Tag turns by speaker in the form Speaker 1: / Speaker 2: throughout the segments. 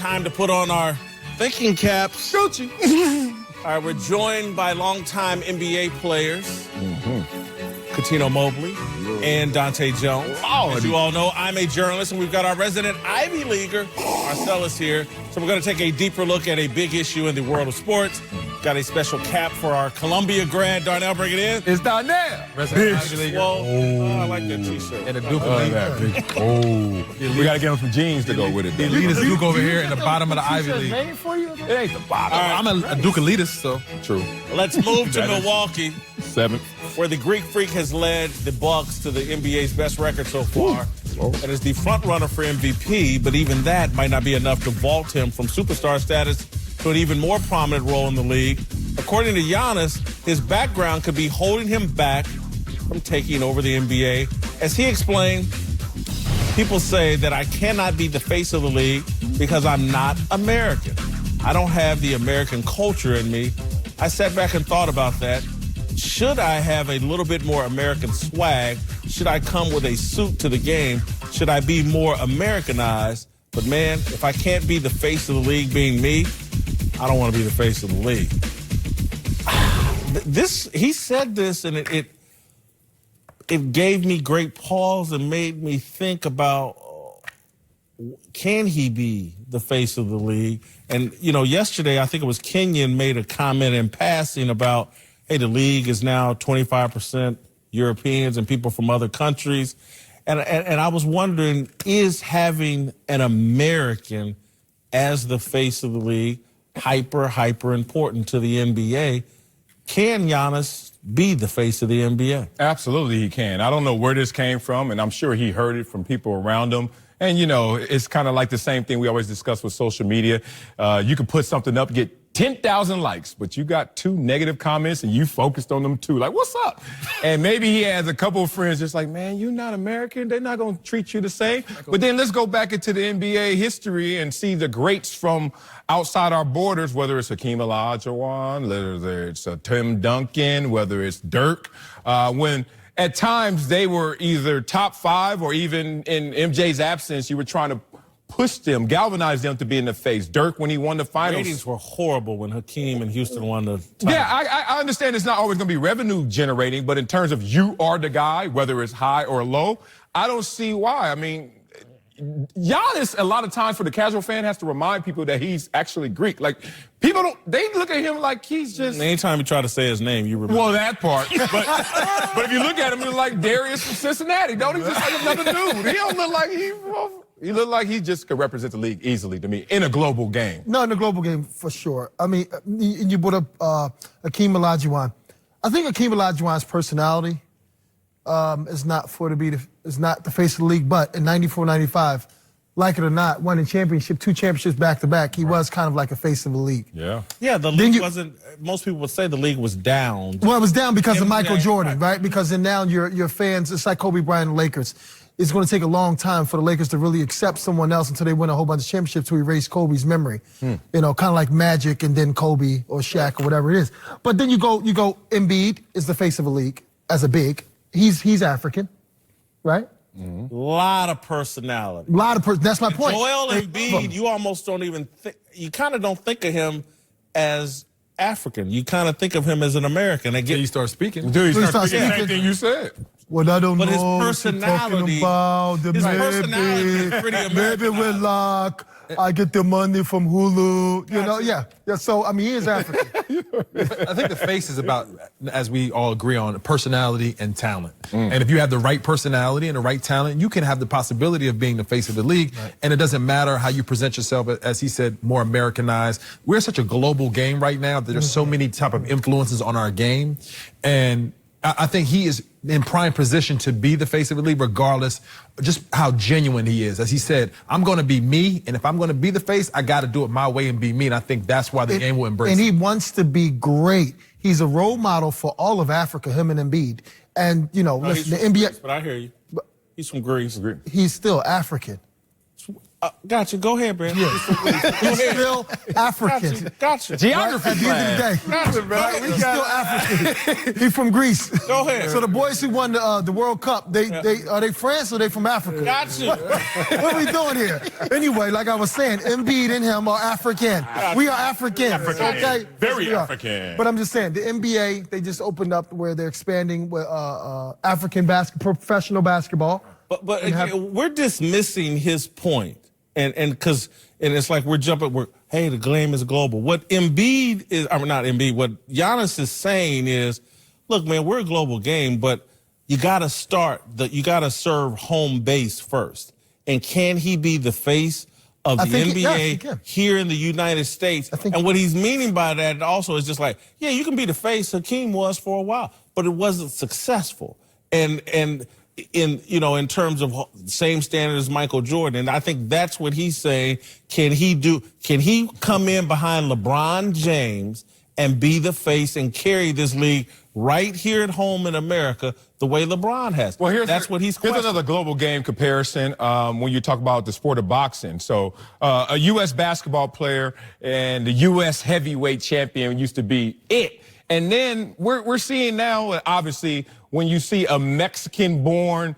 Speaker 1: time to put on our thinking caps.
Speaker 2: Shoot you.
Speaker 1: All right, we're joined by longtime NBA players, Cuttino Mobley and Dahntay Jones. As you all know, I'm a journalist, and we've got our resident Ivy Leaguer, Marcellus, here. So we're going to take a deeper look at a big issue in the world of sports. Got a special cap for our Columbia grad. Darnell, bring it in.
Speaker 2: It's Darnell.
Speaker 1: Resident Ivy Leaguer. I like that T-shirt.
Speaker 2: And the Duke of
Speaker 3: We got to get him some jeans to go with it.
Speaker 2: The elitist Duke over here in the bottom of the Ivy League.
Speaker 3: Name for you?
Speaker 2: It ain't the bottom. I'm a Duke elitist, so.
Speaker 3: True.
Speaker 1: Let's move to Milwaukee,
Speaker 3: 7th.
Speaker 1: where the Greek Freak has led the Bucks to the NBA's best record so far, and is the front runner for MVP. But even that might not be enough to vault him from superstar status to an even more prominent role in the league. According to Giannis, his background could be holding him back from taking over the NBA. As he explained, people say that I cannot be the face of the league because I'm not American. I don't have the American culture in me. I sat back and thought about that. Should I have a little bit more American swag? Should I come with a suit to the game? Should I be more Americanized? But man, if I can't be the face of the league being me, I don't want to be the face of the league. He said this, and it gave me great pause and made me think about, can he be the face of the league? And, you know, yesterday, I think it was Kenyon made a comment in passing about, hey, the league is now 25% Europeans and people from other countries. And I was wondering, is having an American as the face of the league hyper important to the NBA? Can Giannis be the face of the NBA?
Speaker 3: Absolutely, he can. I don't know where this came from, and I'm sure he heard it from people around him. And, you know, it's kind of like the same thing we always discuss with social media. You can put something up, get 10,000 likes, but you got 2 negative comments and you focused on them too. Like, what's up? And maybe he has a couple of friends just like, man, you're not American. They're not going to treat you the same. But then let's go back into the NBA history and see the greats from outside our borders, whether it's Hakeem Olajuwon, whether it's Tim Duncan, whether it's Dirk, when at times they were either top 5 or even in MJ's absence, you were trying to push them, galvanize them to be in the face. Dirk, when he won the finals.
Speaker 1: Ratings were horrible when Hakeem and Houston won the title.
Speaker 3: Yeah, I understand it's not always going to be revenue generating, but in terms of you are the guy, whether it's high or low, I don't see why. I mean, Giannis, a lot of times for the casual fan, has to remind people that he's actually Greek. Like, people they look at him like he's just...
Speaker 1: Anytime you try to say his name, you remember.
Speaker 3: Well, that part. But if you look at him, he's like Darius from Cincinnati. Don't he just like another dude? He don't look like he look like he just could represent the league easily to me in a global game.
Speaker 4: No, in a global game, for sure. I mean, you brought up Hakeem Olajuwon. I think Hakeem Olajuwon's personality is not the face of the league, but in 94-95, like it or not, won a championship, 2 championships back-to-back. He was kind of like a face of the league.
Speaker 3: Yeah.
Speaker 1: Yeah, the league wasn't, most people would say the league was down.
Speaker 4: Well, it was down because of Michael Jordan, right? Because then now your fans, it's like Kobe Bryant and the Lakers. It's going to take a long time for the Lakers to really accept someone else until they win a whole bunch of championships to erase Kobe's memory. You know, kind of like Magic and then Kobe or Shaq or whatever it is. But then you go Embiid is the face of the league as a big. He's African, right?
Speaker 1: Lot of personality.
Speaker 4: That's my point.
Speaker 1: Joel Embiid, you almost don't even think, you kind of don't think of him as African. You kind of think of him as an American.
Speaker 2: Until you start speaking.
Speaker 3: Dude, you start speaking the same thing you said.
Speaker 4: Well, I don't
Speaker 1: But
Speaker 4: know.
Speaker 1: his
Speaker 4: Personality is
Speaker 1: pretty American.
Speaker 4: Maybe with luck, I get the money from Hulu. You know, yeah. So, I mean, he is African.
Speaker 2: I think the face is about, as we all agree on, personality and talent. And if you have the right personality and the right talent, you can have the possibility of being the face of the league. Right. And it doesn't matter how you present yourself, as he said, more Americanized. We're such a global game right now that there's so many type of influences on our game. And I think he is in prime position to be the face of the league, regardless just how genuine he is. As he said, I'm going to be me, and if I'm going to be the face, I got to do it my way and be me. And I think that's why the game will embrace
Speaker 4: And
Speaker 2: it.
Speaker 4: he wants to be great. He's a role model for all of Africa, him and Embiid. And, you know, listen, the NBA...
Speaker 1: But I hear you. He's from Greece.
Speaker 4: He's still African.
Speaker 1: Gotcha. Go ahead, Brad.
Speaker 4: Yeah. He's still African.
Speaker 1: Gotcha.
Speaker 3: Geography
Speaker 4: At the end of the day.
Speaker 1: Gotcha, bro.
Speaker 4: He's still African. He's from Greece.
Speaker 1: Go ahead.
Speaker 4: So the boys who won the World Cup, are they France or they from Africa?
Speaker 1: Gotcha.
Speaker 4: What are we doing here? Anyway, like I was saying, Embiid and him are African. We are Africans. Okay?
Speaker 3: Very
Speaker 4: Yes, we are.
Speaker 3: African.
Speaker 4: But I'm just saying, the NBA, they just opened up where they're expanding with African professional basketball.
Speaker 1: But again, we're dismissing his point. And it's like hey, the game is global. What Embiid is, I mean, not Embiid, what Giannis is saying is, look, man, we're a global game, but you got to serve home base first. And can he be the face of the NBA here in the United States? And what he's meaning by that also is just like, yeah, you can be the face. Hakeem was for a while, but it wasn't successful. And in terms of same standard as Michael Jordan, and I think that's what he's saying. Can he come in behind LeBron James and be the face and carry this league right here at home in America the way LeBron has?
Speaker 3: Well,
Speaker 1: that's what he's questioning.
Speaker 3: Here's another global game comparison when you talk about the sport of boxing. So a U.S. basketball player and the U.S. heavyweight champion used to be it. And then we're seeing now, obviously, when you see a Mexican-born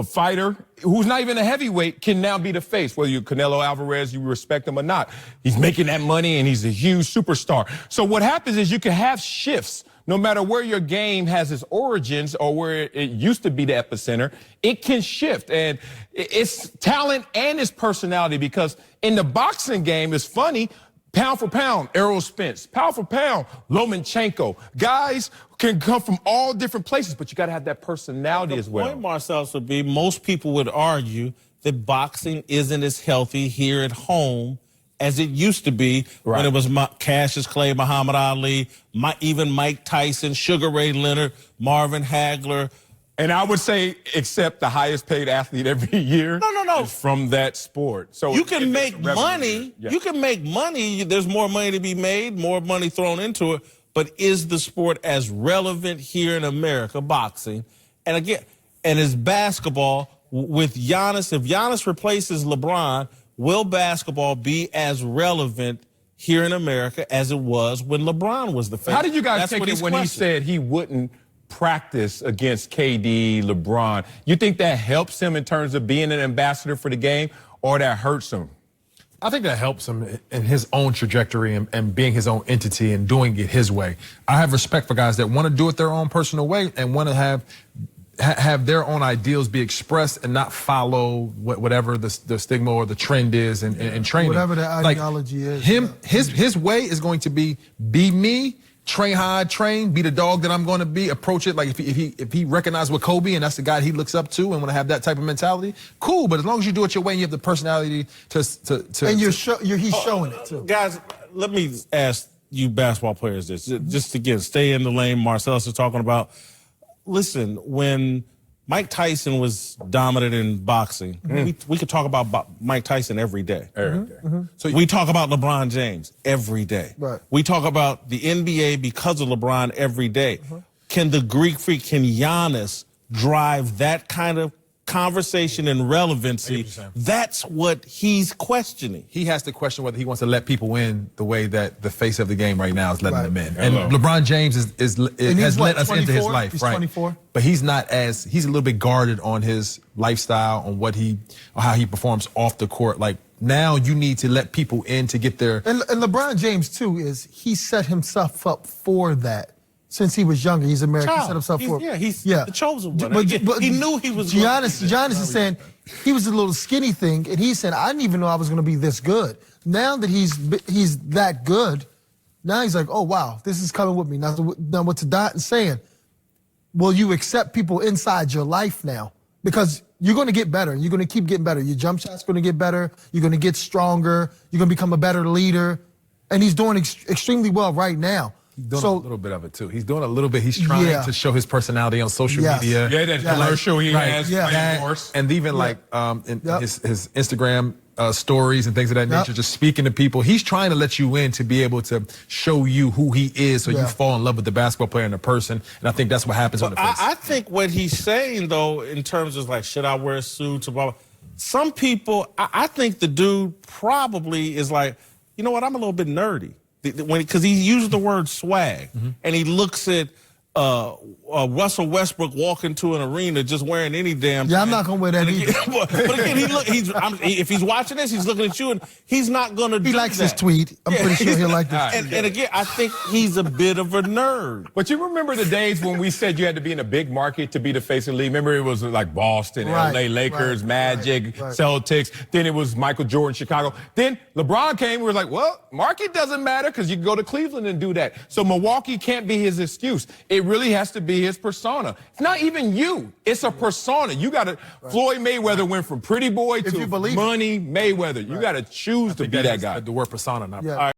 Speaker 3: fighter who's not even a heavyweight can now be the face, whether you're Canelo Alvarez, you respect him or not. He's making that money, and he's a huge superstar. So what happens is you can have shifts. No matter where your game has its origins or where it used to be the epicenter, it can shift. And it's talent and it's personality, because in the boxing game, it's funny, pound for pound, Errol Spence. Pound for pound, Lomachenko. Guys can come from all different places, but you got to have that personality as well.
Speaker 1: The point, Marcellus, would be most people would argue that boxing isn't as healthy here at home as it used to be when it was Cassius Clay, Muhammad Ali, even Mike Tyson, Sugar Ray Leonard, Marvin Hagler.
Speaker 3: And I would say, except the highest paid athlete every year is from that sport. So
Speaker 1: you can make money. Yeah. You can make money. There's more money to be made, more money thrown into it. But is the sport as relevant here in America, boxing? And again, and is basketball with Giannis? If Giannis replaces LeBron, will basketball be as relevant here in America as it was when LeBron was the face?
Speaker 3: How did you guys take it when he said he wouldn't practice against KD, LeBron? You think that helps him in terms of being an ambassador for the game, or that hurts him?
Speaker 2: I think that helps him in his own trajectory and being his own entity and doing it his way. I have respect for guys that want to do it their own personal way and want to have their own ideals be expressed and not follow whatever the stigma or the trend is in training.
Speaker 4: Whatever the ideology is.
Speaker 2: His way is going to be me, train how I train, be the dog that I'm going to be, approach it like if he recognizes with Kobe and that's the guy he looks up to and want to have that type of mentality, cool. But as long as you do it your way and you have the personality
Speaker 4: and he's showing it too.
Speaker 1: Guys, let me ask you basketball players this, just again, stay in the lane Marcellus is talking about. Listen, when Mike Tyson was dominant in boxing, we could talk about Mike Tyson every day. So we talk about LeBron James every day.
Speaker 4: Right.
Speaker 1: We talk about the NBA because of LeBron every day. Can the Greek Freak, can Giannis drive that kind of conversation and relevancy?
Speaker 2: 100%.
Speaker 1: That's what he's questioning.
Speaker 2: He has to question whether he wants to let people in the way that the face of the game right now is letting them in. And LeBron James has let us into his life,
Speaker 4: he's
Speaker 2: right?
Speaker 4: 24.
Speaker 2: But he's a little bit guarded on his lifestyle, on how he performs off the court. Like, now you need to let people in to get their.
Speaker 4: And LeBron James too he set himself up for that. Since he was younger, he's American. He set himself for.
Speaker 1: He's the chosen one. But he knew he was.
Speaker 4: Giannis is saying he was a little skinny thing, and he said, "I didn't even know I was going to be this good." Now that he's that good, now he's like, "Oh wow, this is coming with me." Now what Dahntay is saying, will you accept people inside your life now? Because you're going to get better. You're going to keep getting better. Your jump shot's going to get better. You're going to get stronger. You're going to become a better leader, and he's doing extremely well right now.
Speaker 2: He's doing a little bit of it, too. He's doing a little bit. He's trying to show his personality on social media.
Speaker 3: Yeah, that commercial he has.
Speaker 2: And even in his Instagram stories and things of that nature, just speaking to people. He's trying to let you in to be able to show you who he is so you fall in love with the basketball player and the person. And I think that's what happens on the face.
Speaker 1: I think what he's saying, though, in terms of, like, should I wear suits or blah, blah, Some people, I think the dude probably is like, you know what, I'm a little bit nerdy. Because he uses the word swag, and he looks at Russell Westbrook walking to an arena just wearing any damn.
Speaker 4: Yeah, I'm not gonna wear that either.
Speaker 1: But again, if he's watching this, he's looking at you, and he's not gonna.
Speaker 4: He likes his tweet. I'm pretty sure he'll like this.
Speaker 1: And again, I think he's a bit of a nerd.
Speaker 3: But you remember the days when we said you had to be in a big market to be the face of the league? Remember it was like Boston,
Speaker 4: Right,
Speaker 3: LA Lakers, Magic,
Speaker 4: right.
Speaker 3: Celtics. Then it was Michael Jordan, Chicago. Then LeBron came. We were like, well, market doesn't matter because you can go to Cleveland and do that. So Milwaukee can't be his excuse. It really has to be his persona. It's not even you. It's a persona. You got to. Right. Floyd Mayweather went from pretty boy to money Mayweather. You got to choose to be that guy.
Speaker 2: The word persona, not.
Speaker 4: Yeah.